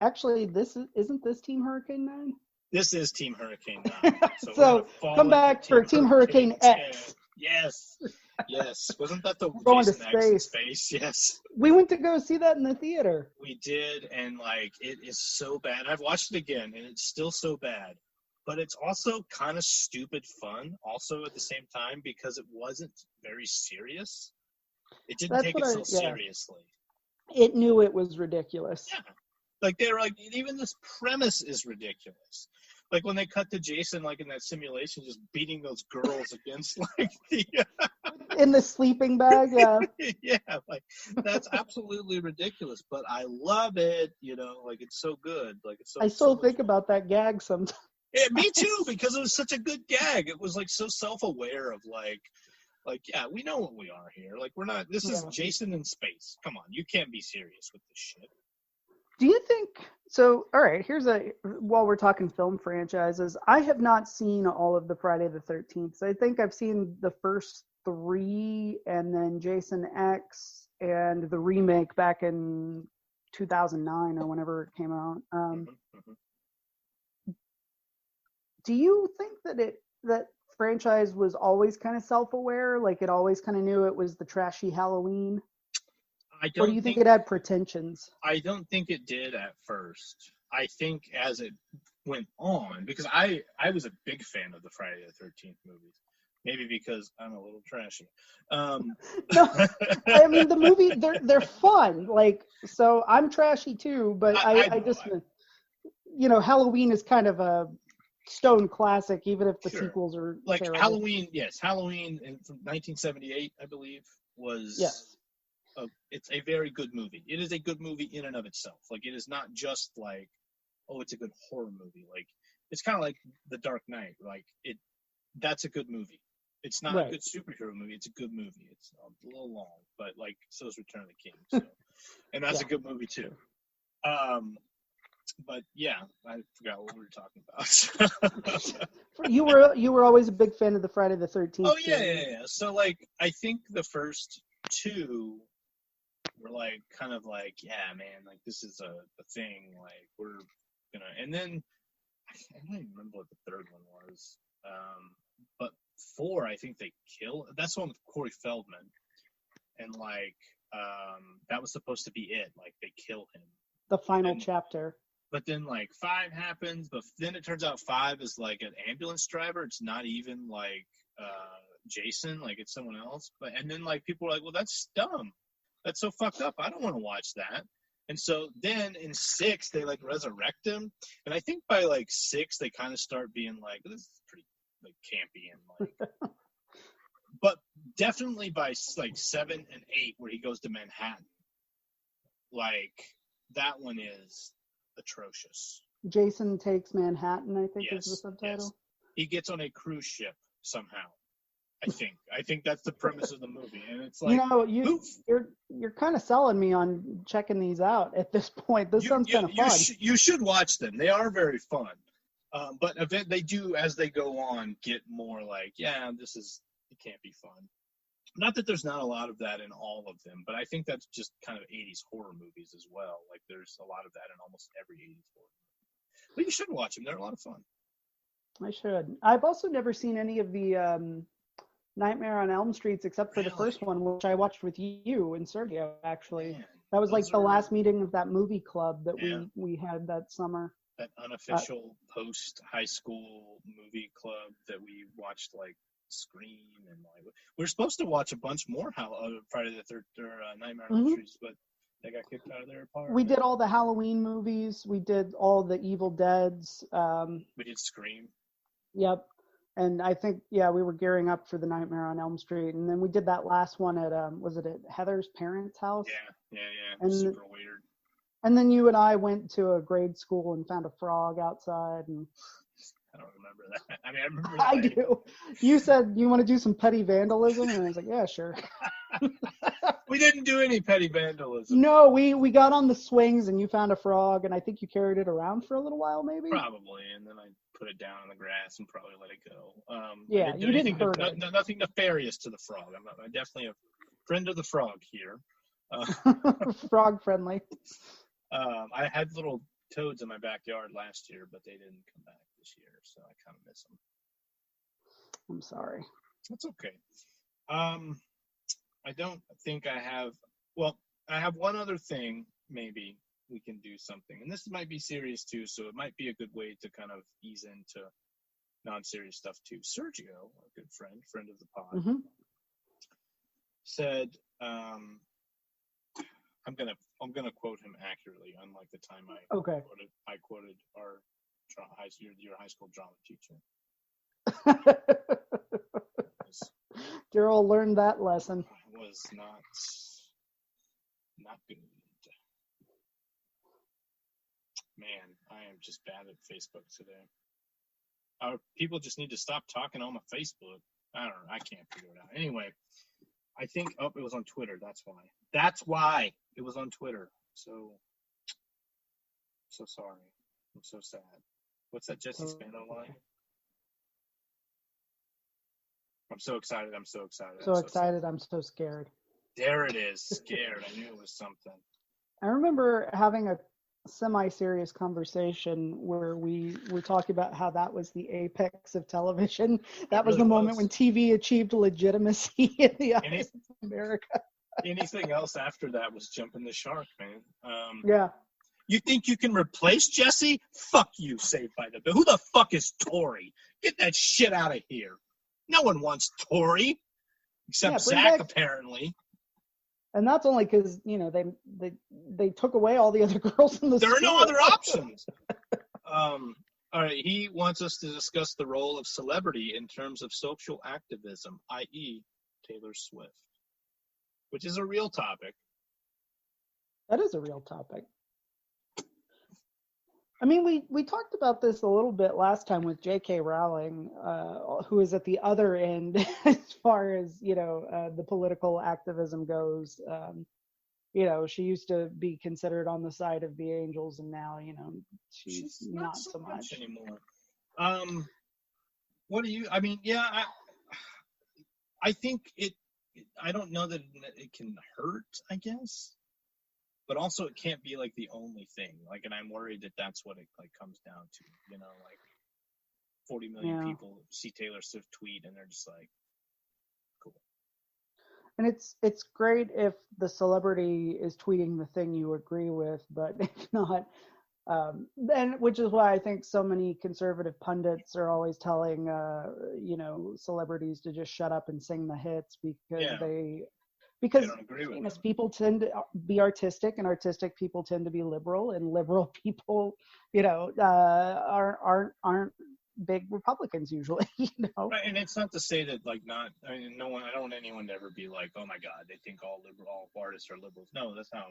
Actually, isn't this Team Hurricane 9? This is Team Hurricane 9. So come back for Team Hurricane X. Yes. Wasn't that the going Jason to X in space? Yes. We went to go see that in the theater. We did, and like it is so bad. I've watched it again, and it's still so bad. But it's also kind of stupid fun, also at the same time, because it wasn't very serious. It didn't take itself seriously. It knew it was ridiculous. Yeah. Like, they were like, even this premise is ridiculous. Like, when they cut to Jason, like, in that simulation, just beating those girls against, like, the... in the sleeping bag, yeah. Yeah, like, that's absolutely ridiculous. But I love it, you know, like, it's so good. Like, it's so... I still think about that gag sometimes. Yeah, me too, because it was such a good gag. It was, like, so self-aware of, like, yeah, we know what we are here. Like, we're not... This is Jason in space. Come on, you can't be serious with this shit. Do you think so? All right, while we're talking film franchises, I have not seen all of the Friday the 13th. So I think I've seen the first 3 and then Jason X and the remake back in 2009 or whenever it came out. Do you think that franchise was always kind of self-aware? Like, it always kind of knew it was the trashy Halloween? Or do you think it had pretensions? I don't think it did at first. I think as it went on, because I was a big fan of the Friday the 13th movies. Maybe because I'm a little trashy. No, I mean, the movie, they're fun. Like, so I'm trashy too, but I just, you know, Halloween is kind of a stone classic, even if the sequels are like terrible. Halloween from 1978, I believe, was... Yes. It's a very good movie. It is a good movie in and of itself. Like, it is not just like, oh, it's a good horror movie. Like, it's kind of like The Dark Knight. Like, that's a good movie. It's not a good superhero movie. It's a good movie. It's a little long, but like, so is Return of the King. So. And that's a good movie too. But yeah, I forgot what we were talking about. You were always a big fan of the Friday the 13th. Oh yeah. So like, I think the first 2 were like kind of like, yeah, man, like this is a thing. Like, we're gonna, and then I don't even remember what the third one was. But 4, I think they kill. That's the one with Corey Feldman, and like that was supposed to be it. Like, they kill him. The final chapter. But then like 5 happens, but then it turns out 5 is like an ambulance driver. It's not even like Jason, like it's someone else. And then like people are like, well, that's dumb. That's so fucked up. I don't want to watch that. And so then in 6 they like resurrect him, and I think by like 6 they kind of start being like, this is pretty like campy and like. But definitely by like 7 and 8, where he goes to Manhattan, like that one is atrocious. Jason Takes Manhattan, I think is the subtitle. Yes. He gets on a cruise ship somehow. I think that's the premise of the movie, and it's like, you know, you're kind of selling me on checking these out at this point. This sounds kind of fun. You should watch them. They are very fun, but they do, as they go on, get more like, yeah, it can't be fun. Not that there's not a lot of that in all of them, but I think that's just kind of 80s horror movies as well. Like, there's a lot of that in almost every 80s horror movie. But you should watch them. They're a lot of fun. I should. I've also never seen any of the Nightmare on Elm Streets except for the first one, which I watched with you and Sergio, actually. Man, that was like the last meeting of that movie club that we had that summer. That unofficial post-high school movie club that we watched, like, Scream, and like, we're supposed to watch a bunch more Friday the 13th or Nightmare on Elm Street, but they got kicked out of their apartment. We did all the Halloween movies. We did all the Evil Deads. We did Scream. Yep. And I think, we were gearing up for the Nightmare on Elm Street. And then we did that last one at, was it at Heather's parents' house? Yeah. And, super weird. And then you and I went to a grade school and found a frog outside. And I don't remember that. I mean, I remember that. I do. You said you want to do some petty vandalism? And I was like, yeah, sure. We didn't do any petty vandalism. No, we got on the swings and you found a frog, and I think you carried it around for a little while, maybe? Probably, and then I put it down in the grass and probably let it go. You didn't hurt it. Nothing nefarious to the frog. I'm definitely a friend of the frog here. Frog friendly. I had little toads in my backyard last year, but they didn't come back this year, so I kind of miss them. I'm sorry. That's okay. I don't think I have. Well, I have one other thing. Maybe we can do something, and this might be serious too, so it might be a good way to kind of ease into non-serious stuff too. Sergio, a good friend of the pod, said, "I'm gonna quote him accurately, unlike the time I quoted your high school drama teacher." Daryl learned that lesson. Was not good. Man, I am just bad at Facebook today. People just need to stop talking on my Facebook. I don't know. I can't figure it out. Anyway, I think, it was on Twitter. That's why it was on Twitter. So sorry. I'm so sad. What's that Jesse Spano line? I'm so excited. I'm so excited. So excited. I'm so scared. There it is. Scared. I knew it was something. I remember having a semi-serious conversation where we were talking about how that was the apex of television. That was the moment when TV achieved legitimacy in the eyes of America. Anything else after that was jumping the shark, man. Yeah. You think you can replace Jesse? Fuck you, Saved by the Bell. Who the fuck is Tori? Get that shit out of here. No one wants Tori, except Zach, apparently. And that's only because, they took away all the other girls in the There school. are no other options. All right, he wants us to discuss the role of celebrity in terms of social activism, i.e. Taylor Swift, which is a real topic. That is a real topic. I mean, we talked about this a little bit last time with J.K. Rowling, who is at the other end as far as, the political activism goes. She used to be considered on the side of the angels, and now, she's not so much anymore. I think I don't know that it can hurt, I guess. But also, it can't be like the only thing. Like, and I'm worried that that's what it comes down to. 40 million people see Taylor Swift tweet, and they're just like, cool. And it's great if the celebrity is tweeting the thing you agree with, but if not, then which is why I think so many conservative pundits are always telling celebrities to just shut up and sing the hits because famous people tend to be artistic, and artistic people tend to be liberal, and liberal people, aren't big Republicans usually. Right, and it's not to say that I don't want anyone to ever be like, oh my God, they think all artists are liberals. No, that's not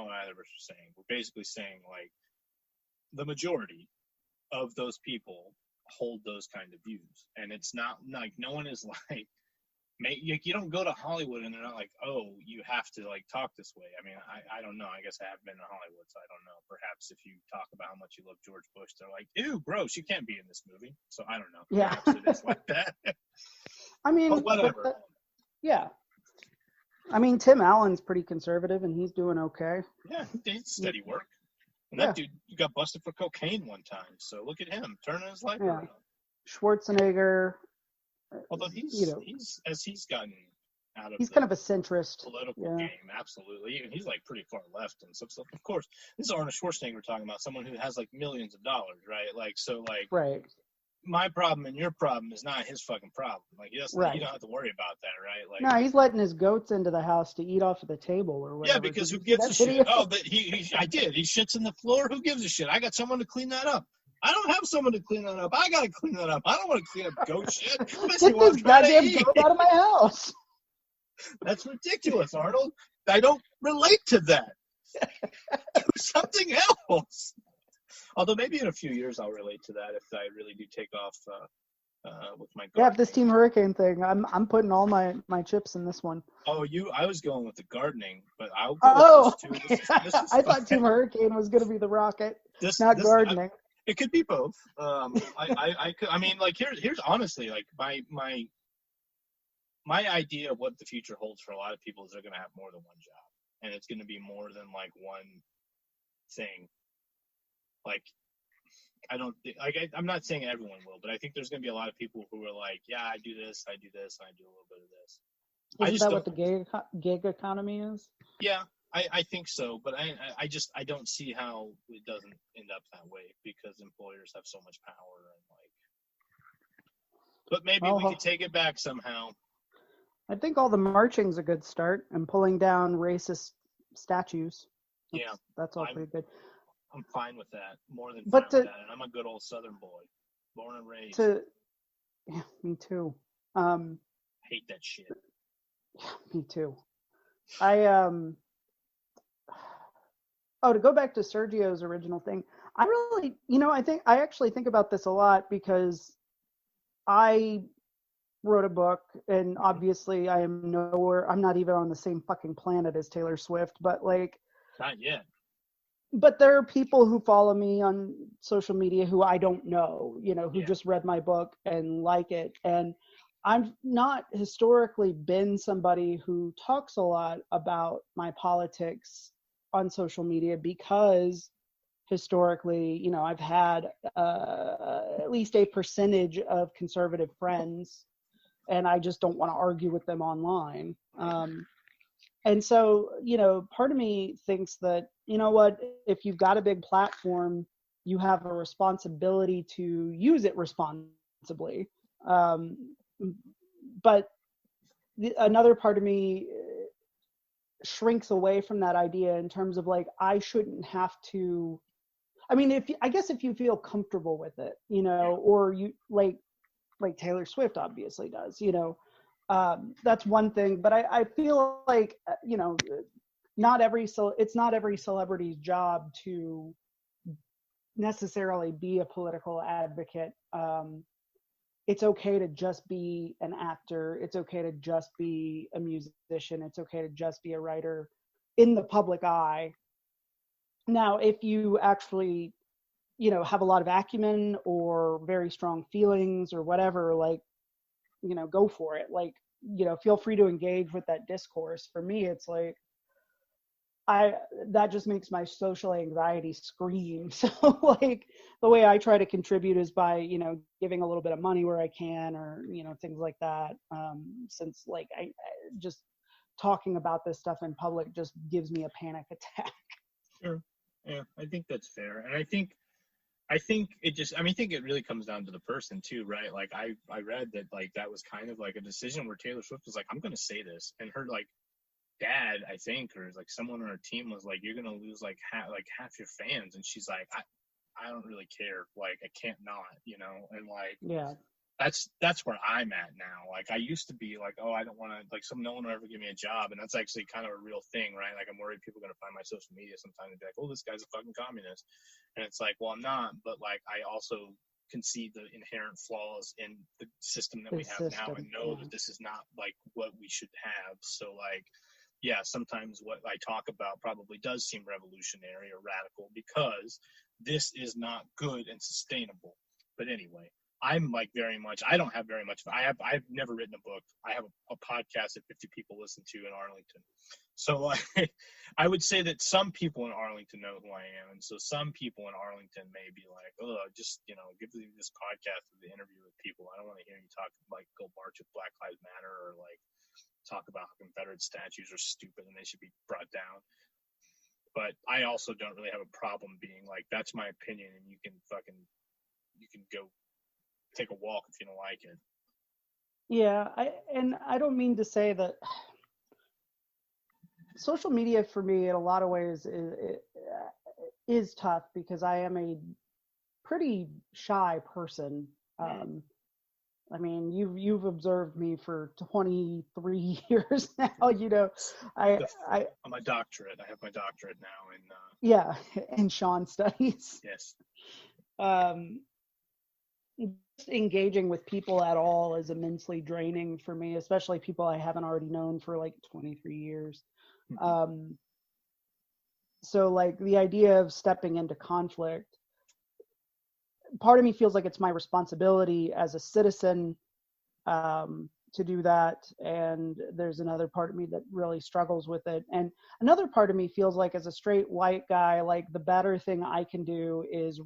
what either of us are saying. We're basically saying the majority of those people hold those kind of views, and it's not like no one is like. You don't go to Hollywood and they're not like, oh, you have to talk this way. I mean, I don't know. I guess I haven't been to Hollywood, so I don't know. Perhaps if you talk about how much you love George Bush, they're like, ew, gross, you can't be in this movie. So I don't know. Yeah. Perhaps it is like that. I mean, but whatever. Yeah. I mean, Tim Allen's pretty conservative, and he's doing okay. Yeah, it's steady work. And that dude got busted for cocaine one time. So look at him turning his life around. Schwarzenegger. Although he's gotten out of he's kind of a centrist political game, absolutely. And he's pretty far left and stuff. Of course, this is Arnold Schwarzenegger we're talking about, someone who has millions of dollars, right? Right. My problem and your problem is not his fucking problem. He doesn't. Right. You don't have to worry about that, right? No, he's letting his goats into the house to eat off of the table or whatever. Yeah, because who gives a shit? Oh, but I did. He shits in the floor. Who gives a shit? I got someone to clean that up. I don't have someone to clean that up. I got to clean that up. I don't want to clean up goat shit. Get this goddamn goat out of my house. That's ridiculous, Arnold. I don't relate to that. Do something else. Although maybe in a few years I'll relate to that if I really do take off with my gardening. Yeah, this Team Hurricane thing. I'm putting all my chips in this one. Oh, I was going with the gardening, but I'll go with this too. This is I thought Team Hurricane was going to be the rocket, not gardening. It could be both. I mean, here's honestly, my idea of what the future holds for a lot of people is they're going to have more than one job, and it's going to be more than one thing. Like, I don't think, like, I'm not saying everyone will, but I think there's going to be a lot of people who are like, yeah, I do this, and I do a little bit of this. Isn't that what the gig economy is? Yeah, I think so, but I don't see how it doesn't end up that way, because employers have so much power, and like, but maybe we could take it back somehow. I think all the marching's a good start, and pulling down racist statues. That's all pretty good. I'm fine with that, more than fine with that, and I'm a good old Southern boy, born and raised. Yeah, me too. Hate that shit. Yeah, me too. To go back to Sergio's original thing, I really, I actually think about this a lot, because I wrote a book, and obviously I'm not even on the same fucking planet as Taylor Swift, but like, not yet. But there are people who follow me on social media who I don't know, who just read my book and like it. And I've not historically been somebody who talks a lot about my politics on social media, because historically, I've had at least a percentage of conservative friends, and I just don't want to argue with them online. And so, part of me thinks that, if you've got a big platform, you have a responsibility to use it responsibly. But another part of me shrinks away from that idea, in terms of like, I shouldn't have to, if you feel comfortable with it, or you like Taylor Swift obviously does, that's one thing. But I feel like, it's not every celebrity's job to necessarily be a political advocate. It's okay to just be an actor. It's okay to just be a musician. It's okay to just be a writer in the public eye. Now, if you actually, have a lot of acumen or very strong feelings or whatever, like, go for it. Like, feel free to engage with that discourse. For me, it's like, that just makes my social anxiety scream. So like, the way I try to contribute is by, giving a little bit of money where I can, or, things like that. Since like, I just talking about this stuff in public just gives me a panic attack. Sure. Yeah, I think that's fair. And I think it just, I think it really comes down to the person too, right? Like I read that like that was kind of like a decision where Taylor Swift was like, I'm going to say this. And her like dad, I think, or like someone on her team was like, you're going to lose like half your fans. And she's like, I don't really care. Like, I can't not, and like, yeah. That's where I'm at now. Like, I used to be like, oh, I don't want to, like, no one will ever give me a job. And that's actually kind of a real thing, right? Like, I'm worried people are going to find my social media sometime and be like, oh, this guy's a fucking communist. And it's like, well, I'm not. But, like, I also concede the inherent flaws in the system that we have now, and know that this is not, like, what we should have. So, like, yeah, sometimes what I talk about probably does seem revolutionary or radical, because this is not good and sustainable. But anyway, I'm like very much, I don't have very much, I've never written a book. I have a podcast that 50 people listen to in Arlington. So I would say that some people in Arlington know who I am. And so some people in Arlington may be like, oh, just, give me this podcast or the interview with people. I don't want to hear you talk, like, go march with Black Lives Matter, or like talk about how Confederate statues are stupid and they should be brought down. But I also don't really have a problem being like, that's my opinion, and you can go take a walk if you don't like it. Yeah, I don't mean to say that social media for me in a lot of ways is tough, because I am a pretty shy person. You've observed me for 23 years now. I'm a doctorate. I have my doctorate now in Sean studies. Yes. Just engaging with people at all is immensely draining for me, especially people I haven't already known for like 23 years. Mm-hmm. So like the idea of stepping into conflict, part of me feels like it's my responsibility as a citizen to do that, and there's another part of me that really struggles with it. And another part of me feels like, as a straight white guy, like the better thing I can do is